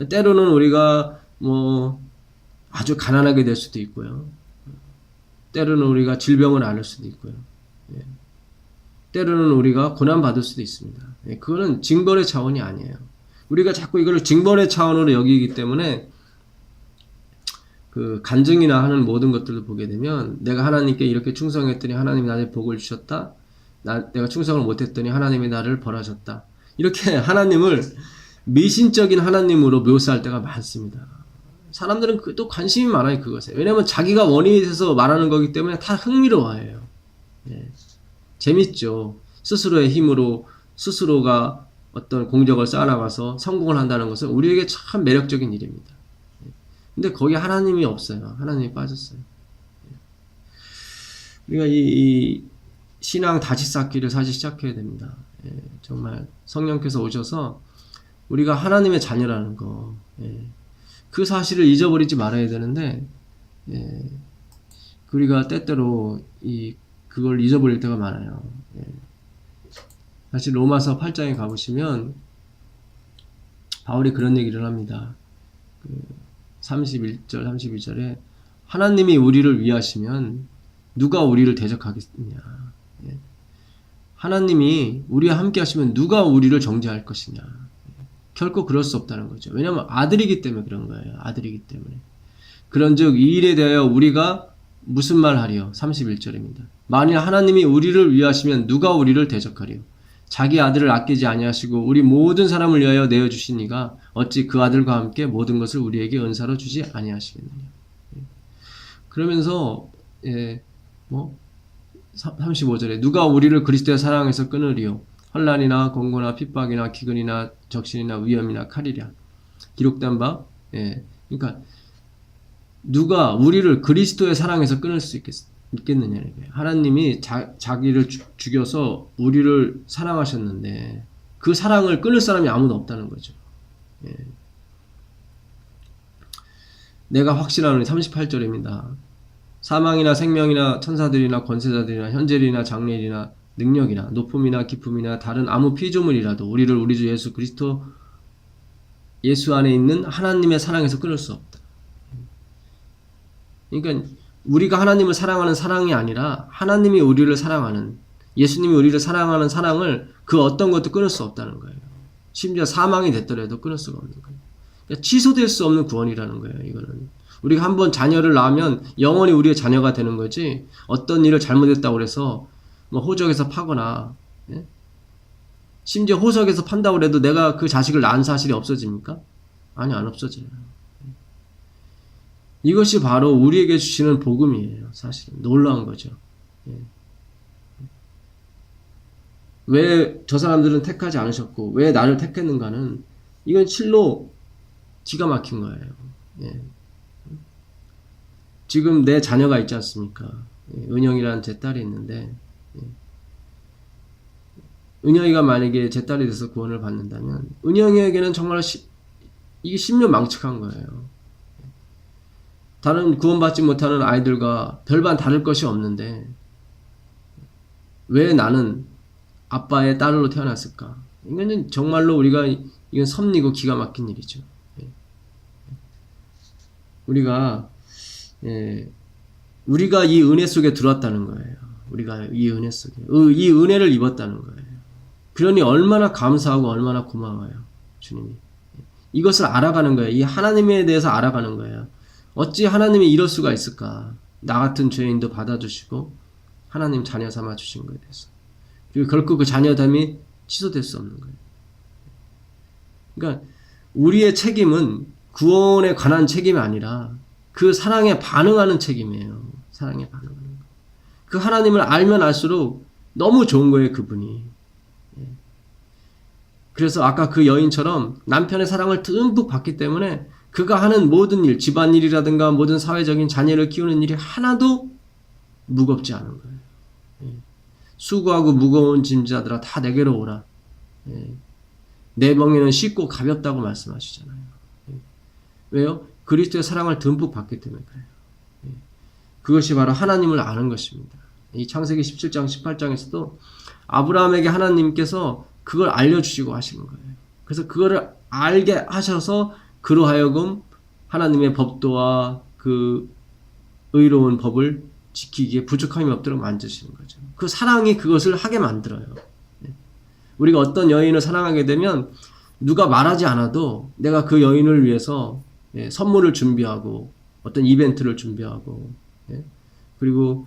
때로는 우리가 아주 가난하게 될 수도 있고요. 때로는 우리가 질병을 앓을 수도 있고요. 때로는 우리가 고난받을 수도 있습니다. 그거는 징벌의 차원이 아니에요. 우리가 자꾸 이걸 징벌의 차원으로 여기기 때문에 그 간증이나 하는 모든 것들을 보게 되면, 내가 하나님께 이렇게 충성했더니 하나님이 나한테 복을 주셨다, 내가 충성을 못했더니 하나님이 나를 벌하셨다, 이렇게 하나님을 미신적인 하나님으로 묘사할 때가 많습니다. 사람들은 또 관심이 많아요, 그것에. 왜냐면 자기가 원인이 돼서 말하는 거기 때문에 다 흥미로워해요. 재밌죠. 스스로의 힘으로 스스로가 어떤 공적을 쌓아나가서 성공을 한다는 것은 우리에게 참 매력적인 일입니다. 근데 거기에 하나님이 없어요. 하나님이 빠졌어요. 우리가 이 신앙 다시 쌓기를 사실 시작해야 됩니다. 정말 성령께서 오셔서 우리가 하나님의 자녀라는 거, 그 사실을 잊어버리지 말아야 되는데, 우리가 때때로 그걸 잊어버릴 때가 많아요. 사실 로마서 8장에 가보시면 바울이 그런 얘기를 합니다. 31절, 32절에 하나님이 우리를 위하시면 누가 우리를 대적하겠느냐. 하나님이 우리와 함께 하시면 누가 우리를 정죄할 것이냐. 결코 그럴 수 없다는 거죠. 왜냐하면 아들이기 때문에 그런 거예요. 아들이기 때문에. 그런즉 이 일에 대하여 우리가 무슨 말 하리요? 31절입니다. 만일 하나님이 우리를 위하시면 누가 우리를 대적하리요? 자기 아들을 아끼지 아니하시고 우리 모든 사람을 위하여 내어주시니가 어찌 그 아들과 함께 모든 것을 우리에게 은사로 주지 아니하시겠느냐. 그러면서 35절에 누가 우리를 그리스도의 사랑에서 끊으리요? 환난이나 공고나 핍박이나 기근이나 적신이나 위험이나 칼이랴. 기록된 바. 그러니까 누가 우리를 그리스도의 사랑에서 끊을 수 있겠느냐는 거예요. 하나님이 자기를 죽여서 우리를 사랑하셨는데 그 사랑을 끊을 사람이 아무도 없다는 거죠. 내가 확신하노니 38절입니다. 사망이나 생명이나 천사들이나 권세자들이나 현재일이나 장래일이나 능력이나 높음이나 깊음이나 다른 아무 피조물이라도 우리를 우리 주 예수 그리스도 예수 안에 있는 하나님의 사랑에서 끊을 수 없다. 그러니까 우리가 하나님을 사랑하는 사랑이 아니라 하나님이 우리를 사랑하는, 예수님이 우리를 사랑하는 사랑을 그 어떤 것도 끊을 수 없다는 거예요. 심지어 사망이 됐더라도 끊을 수가 없는 거예요. 그러니까 취소될 수 없는 구원이라는 거예요. 이거는 우리가 한번 자녀를 낳으면 영원히 우리의 자녀가 되는 거지, 어떤 일을 잘못했다고 해서 호적에서 파거나, 심지어 호적에서 판다고 해도 내가 그 자식을 낳은 사실이 없어집니까? 아니, 안 없어져요. 이것이 바로 우리에게 주시는 복음이에요. 사실은 놀라운 거죠. 왜 저 사람들은 택하지 않으셨고 왜 나를 택했는가는, 이건 실로 기가 막힌 거예요. 지금 내 자녀가 있지 않습니까? 은영이라는 제 딸이 있는데 은영이가 만약에 제 딸이 돼서 구원을 받는다면 은영이에게는 정말 이게 심려망측한 거예요. 다른 구원받지 못하는 아이들과 별반 다를 것이 없는데 왜 나는 아빠의 딸로 태어났을까? 이거는 정말로 이건 섭리고 기가 막힌 일이죠. 우리가 이 은혜 속에 들어왔다는 거예요. 우리가 이 은혜 속에 이 은혜를 입었다는 거예요. 그러니 얼마나 감사하고 얼마나 고마워요. 주님이 이것을 알아가는 거예요. 이 하나님에 대해서 알아가는 거예요. 어찌 하나님이 이럴 수가 있을까? 나 같은 죄인도 받아주시고 하나님 자녀 삼아 주신 거에 대해서. 그리고 결코 그 자녀됨이 취소될 수 없는 거예요. 그러니까 우리의 책임은 구원에 관한 책임이 아니라 그 사랑에 반응하는 책임이에요. 사랑에 반응하는 거. 그 하나님을 알면 알수록 너무 좋은 거예요, 그분이. 그래서 아까 그 여인처럼 남편의 사랑을 듬뿍 받기 때문에 그가 하는 모든 일, 집안일이라든가 모든 사회적인 자녀를 키우는 일이 하나도 무겁지 않은 거예요. 수고하고 무거운 짐자들아 다 내게로 오라. 내 멍에는 쉽고 가볍다고 말씀하시잖아요. 왜요? 그리스도의 사랑을 듬뿍 받기 때문에 그래요. 그것이 바로 하나님을 아는 것입니다. 이 창세기 17장 18장에서도 아브라함에게 하나님께서 그걸 알려주시고 하시는 거예요. 그래서 그거를 알게 하셔서 그로 하여금 하나님의 법도와 그 의로운 법을 지키기에 부족함이 없도록 만드시는 거죠. 그 사랑이 그것을 하게 만들어요. 우리가 어떤 여인을 사랑하게 되면 누가 말하지 않아도 내가 그 여인을 위해서 선물을 준비하고 어떤 이벤트를 준비하고 그리고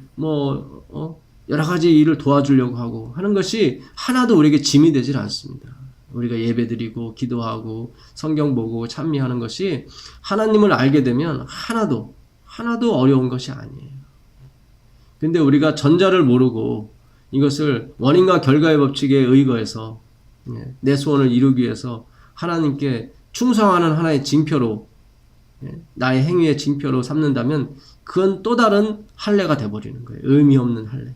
여러 가지 일을 도와주려고 하고 하는 것이 하나도 우리에게 짐이 되질 않습니다. 우리가 예배드리고 기도하고 성경 보고 찬미하는 것이 하나님을 알게 되면 하나도 어려운 것이 아니에요. 근데 우리가 전자를 모르고 이것을 원인과 결과의 법칙에 의거해서 내 소원을 이루기 위해서 하나님께 충성하는 하나의 징표로 나의 행위의 징표로 삼는다면 그건 또 다른 할례가 돼버리는 거예요. 의미 없는 할례.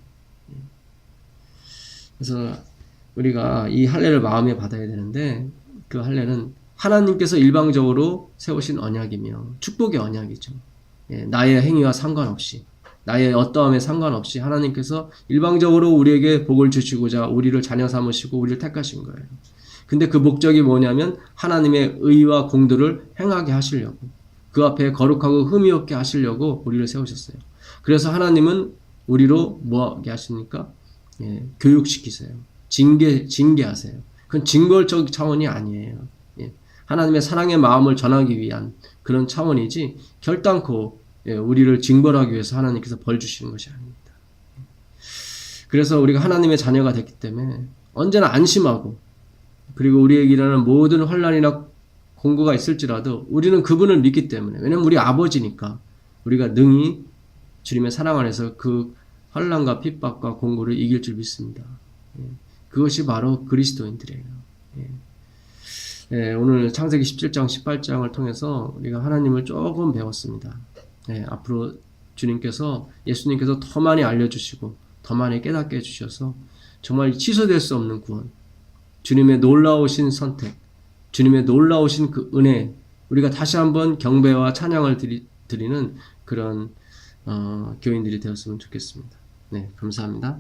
그래서 우리가 이 할례를 마음에 받아야 되는데 그 할례는 하나님께서 일방적으로 세우신 언약이며 축복의 언약이죠. 나의 행위와 상관없이 나의 어떠함에 상관없이 하나님께서 일방적으로 우리에게 복을 주시고자 우리를 자녀 삼으시고 우리를 택하신 거예요. 근데 그 목적이 뭐냐면 하나님의 의와 공도를 행하게 하시려고 그 앞에 거룩하고 흠이 없게 하시려고 우리를 세우셨어요. 그래서 하나님은 우리로 뭐하게 하십니까? 교육시키세요. 징계하세요. 그건 징벌적 차원이 아니에요. 하나님의 사랑의 마음을 전하기 위한 그런 차원이지 결단코 우리를 징벌하기 위해서 하나님께서 벌 주시는 것이 아닙니다. 그래서 우리가 하나님의 자녀가 됐기 때문에 언제나 안심하고 그리고 우리에게 일어나는 모든 환난이나 공고가 있을지라도 우리는 그분을 믿기 때문에 왜냐면 우리 아버지니까 우리가 능히 주님의 사랑 안에서 그 환난과 핍박과 공고를 이길 줄 믿습니다. 그것이 바로 그리스도인들이에요. 오늘 창세기 17장 18장을 통해서 우리가 하나님을 조금 배웠습니다. 앞으로 예수님께서 더 많이 알려주시고 더 많이 깨닫게 해주셔서 정말 취소될 수 없는 구원, 주님의 놀라우신 선택, 주님의 놀라우신 그 은혜, 우리가 다시 한번 경배와 찬양을 드리는 그런 교인들이 되었으면 좋겠습니다. 네, 감사합니다.